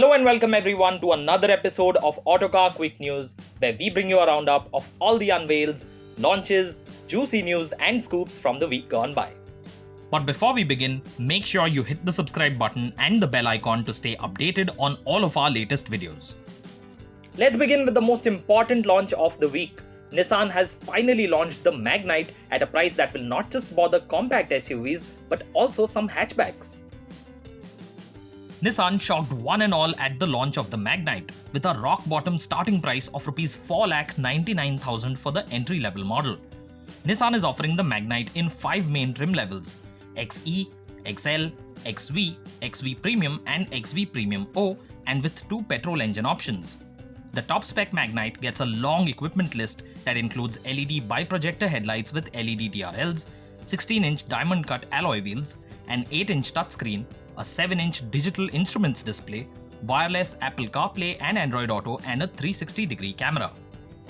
Hello and welcome everyone to another episode of Autocar Quick News, where we bring you a roundup of all the unveils, launches, juicy news and scoops from the week gone by. But before we begin, make sure you hit the subscribe button and the bell icon to stay updated on all of our latest videos. Let's begin with the most important launch of the week. Nissan has finally launched the Magnite at a price that will not just bother compact SUVs but also some hatchbacks. Nissan shocked one and all at the launch of the Magnite with a rock-bottom starting price of Rs 4,99,000 for the entry-level model. Nissan is offering the Magnite in 5 main trim levels: XE, XL, XV, XV Premium and XV Premium O, and with 2 petrol engine options. The top-spec Magnite gets a long equipment list that includes LED biprojector headlights with LED TRLs, 16-inch diamond-cut alloy wheels, an 8-inch touchscreen, a 7-inch digital instruments display, wireless Apple CarPlay and Android Auto, and a 360-degree camera.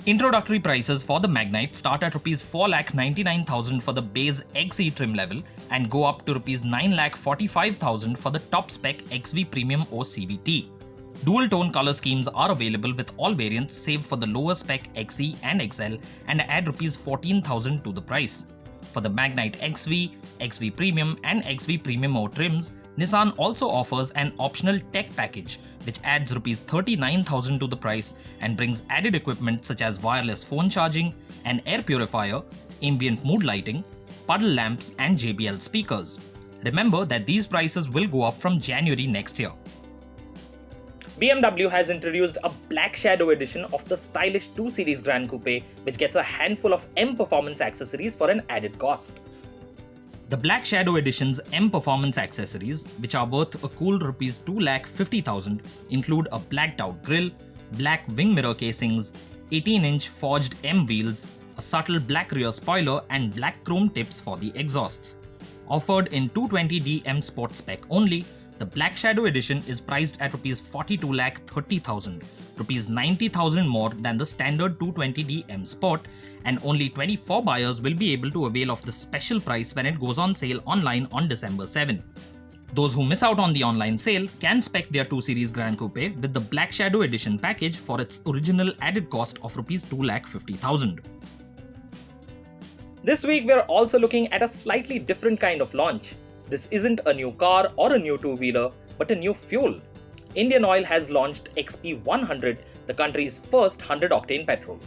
Introductory prices for the Magnite start at Rs 4,99,000 for the base XE trim level and go up to Rs 9,45,000 for the top-spec XV Premium O CVT. Dual-tone color schemes are available with all variants save for the lower-spec XE and XL and add Rs 14,000 to the price. For the Magnite XV, XV Premium and XV Premium O trims, Nissan also offers an optional tech package which adds Rs 39,000 to the price and brings added equipment such as wireless phone charging, an air purifier, ambient mood lighting, puddle lamps and JBL speakers. Remember that these prices will go up from January next year. BMW has introduced a Black Shadow edition of the stylish 2 Series Gran Coupe, which gets a handful of M Performance accessories for an added cost. The Black Shadow Edition's M Performance accessories, which are worth a cool Rs 2,50,000, include a blacked out grille, black wing mirror casings, 18-inch forged M wheels, a subtle black rear spoiler and black chrome tips for the exhausts. Offered in 220D M Sport spec only, the Black Shadow Edition is priced at Rs 42,30,000, Rs 90,000 more than the standard 220D M Sport, and only 24 buyers will be able to avail of the special price when it goes on sale online on December 7. Those who miss out on the online sale can spec their 2 Series Gran Coupe with the Black Shadow Edition package for its original added cost of Rs 2,50,000. This week we are also looking at a slightly different kind of launch. This isn't a new car or a new two-wheeler, but a new fuel. Indian Oil has launched XP100, the country's first 100-octane petrol.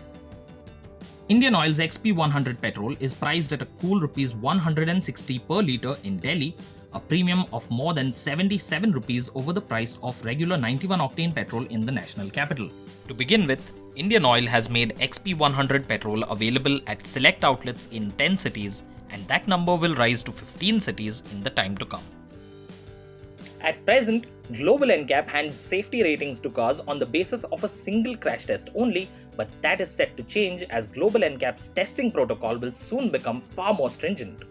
Indian Oil's XP100 petrol is priced at a cool Rs 160 per litre in Delhi, a premium of more than 77 rupees over the price of regular 91-octane petrol in the national capital. To begin with, Indian Oil has made XP100 petrol available at select outlets in 10 cities, and that number will rise to 15 cities in the time to come. At present, global NCAP hands safety ratings to cars on the basis of a single crash test only, but that is set to change as global NCAP's testing protocol will soon become far more stringent.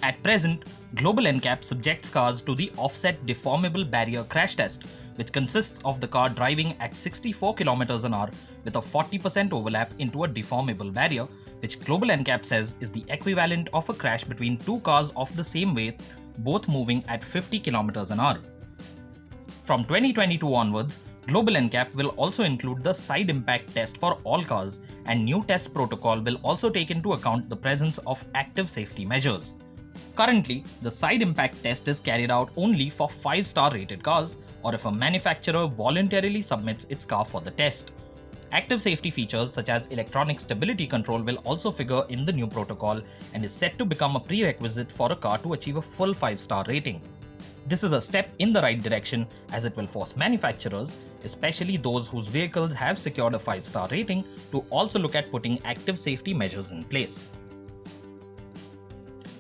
At present, global NCAP subjects cars to the offset deformable barrier crash test, which consists of the car driving at 64 km an hour with a 40% overlap into a deformable barrier, which global NCAP says is the equivalent of a crash between 2 cars of the same weight, both moving at 50 km an hour. From 2022 onwards, global NCAP will also include the side impact test for all cars, and new test protocol will also take into account the presence of active safety measures. Currently, the side impact test is carried out only for 5-star rated cars, or if a manufacturer voluntarily submits its car for the test. Active safety features such as electronic stability control will also figure in the new protocol and is set to become a prerequisite for a car to achieve a full 5-star rating. This is a step in the right direction as it will force manufacturers, especially those whose vehicles have secured a 5-star rating, to also look at putting active safety measures in place.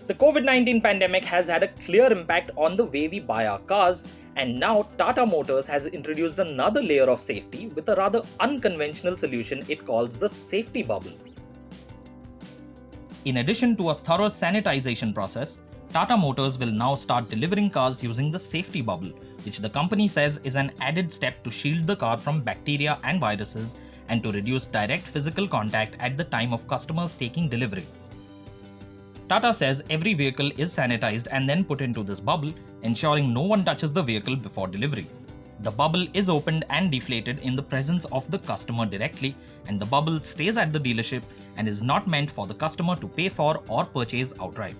The COVID-19 pandemic has had a clear impact on the way we buy our cars, and now Tata Motors has introduced another layer of safety with a rather unconventional solution it calls the safety bubble. In addition to a thorough sanitization process, Tata Motors will now start delivering cars using the safety bubble, which the company says is an added step to shield the car from bacteria and viruses and to reduce direct physical contact at the time of customers taking delivery. Tata says every vehicle is sanitized and then put into this bubble, ensuring no one touches the vehicle before delivery. The bubble is opened and deflated in the presence of the customer directly, and the bubble stays at the dealership and is not meant for the customer to pay for or purchase outright.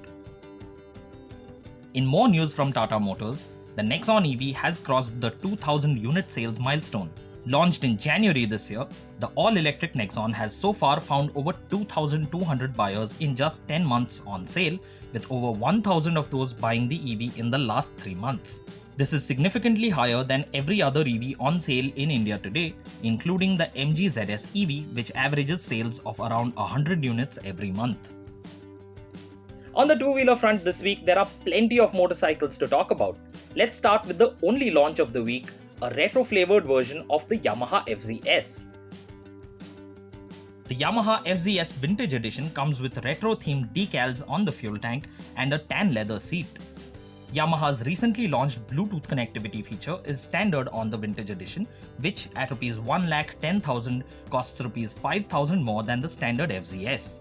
In more news from Tata Motors, the Nexon EV has crossed the 2000 unit sales milestone. Launched in January this year, the all-electric Nexon has so far found over 2,200 buyers in just 10 months on sale, with over 1,000 of those buying the EV in the last 3 months. This is significantly higher than every other EV on sale in India today, including the MG ZS EV, which averages sales of around 100 units every month. On the two-wheeler front this week, there are plenty of motorcycles to talk about. Let's start with the only launch of the week, a retro-flavored version of the Yamaha FZS. The Yamaha FZS Vintage Edition comes with retro-themed decals on the fuel tank and a tan leather seat. Yamaha's recently launched Bluetooth connectivity feature is standard on the Vintage Edition, which at Rs 1,10,000 costs Rs 5,000 more than the standard FZS.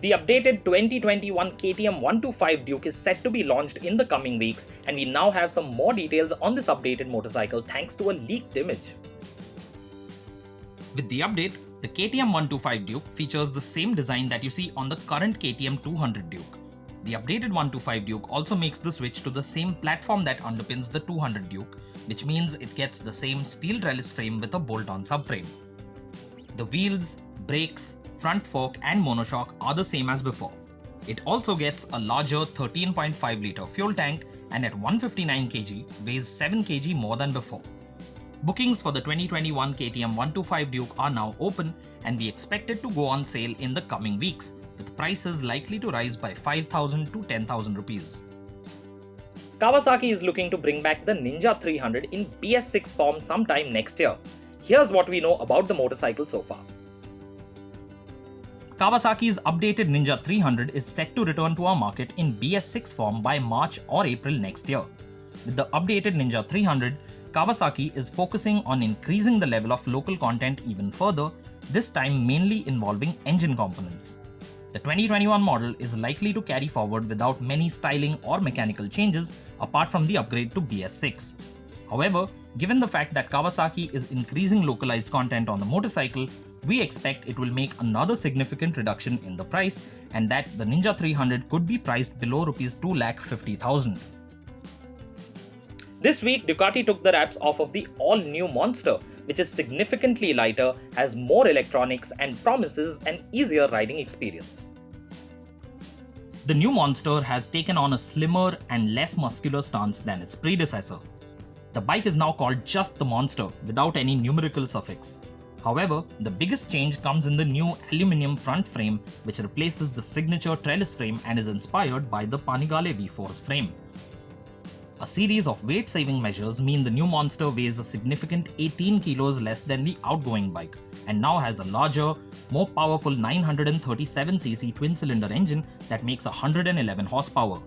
The updated 2021 KTM 125 Duke is set to be launched in the coming weeks, and we now have some more details on this updated motorcycle thanks to a leaked image. With the update, the KTM 125 Duke features the same design that you see on the current KTM 200 Duke. The updated 125 Duke also makes the switch to the same platform that underpins the 200 Duke, which means it gets the same steel trellis frame with a bolt-on subframe. The wheels, brakes, front fork and monoshock are the same as before. It also gets a larger 13.5 litre fuel tank and at 159 kg weighs 7 kg more than before. Bookings for the 2021 KTM 125 Duke are now open and we expect it to go on sale in the coming weeks, with prices likely to rise by 5,000 to 10,000 rupees. Kawasaki is looking to bring back the Ninja 300 in BS6 form sometime next year. Here's what we know about the motorcycle so far. Kawasaki's updated Ninja 300 is set to return to our market in BS6 form by March or April next year. With the updated Ninja 300, Kawasaki is focusing on increasing the level of local content even further, this time mainly involving engine components. The 2021 model is likely to carry forward without many styling or mechanical changes apart from the upgrade to BS6. However, given the fact that Kawasaki is increasing localized content on the motorcycle, we expect it will make another significant reduction in the price and that the Ninja 300 could be priced below Rs 2,50,000. This week, Ducati took the wraps off of the all-new Monster, which is significantly lighter, has more electronics and promises an easier riding experience. The new Monster has taken on a slimmer and less muscular stance than its predecessor. The bike is now called just the Monster without any numerical suffix. However, the biggest change comes in the new aluminium front frame, which replaces the signature trellis frame and is inspired by the Panigale V-Force frame. A series of weight-saving measures mean the new Monster weighs a significant 18 kilos less than the outgoing bike and now has a larger, more powerful 937cc twin-cylinder engine that makes 111 horsepower.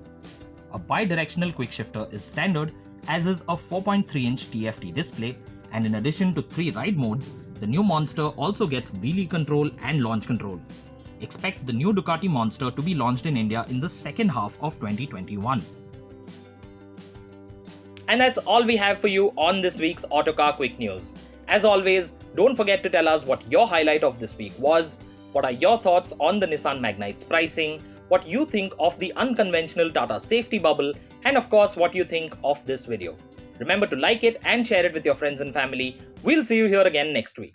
A bi-directional quickshifter is standard, as is a 4.3-inch TFT display, and in addition to 3 ride modes, the new Monster also gets wheelie control and launch control. Expect the new Ducati Monster to be launched in India in the second half of 2021. And that's all we have for you on this week's Autocar Quick News. As always, don't forget to tell us what your highlight of this week was, what are your thoughts on the Nissan Magnite's pricing, what you think of the unconventional Tata safety bubble, and of course what you think of this video. Remember to like it and share it with your friends and family. We'll see you here again next week.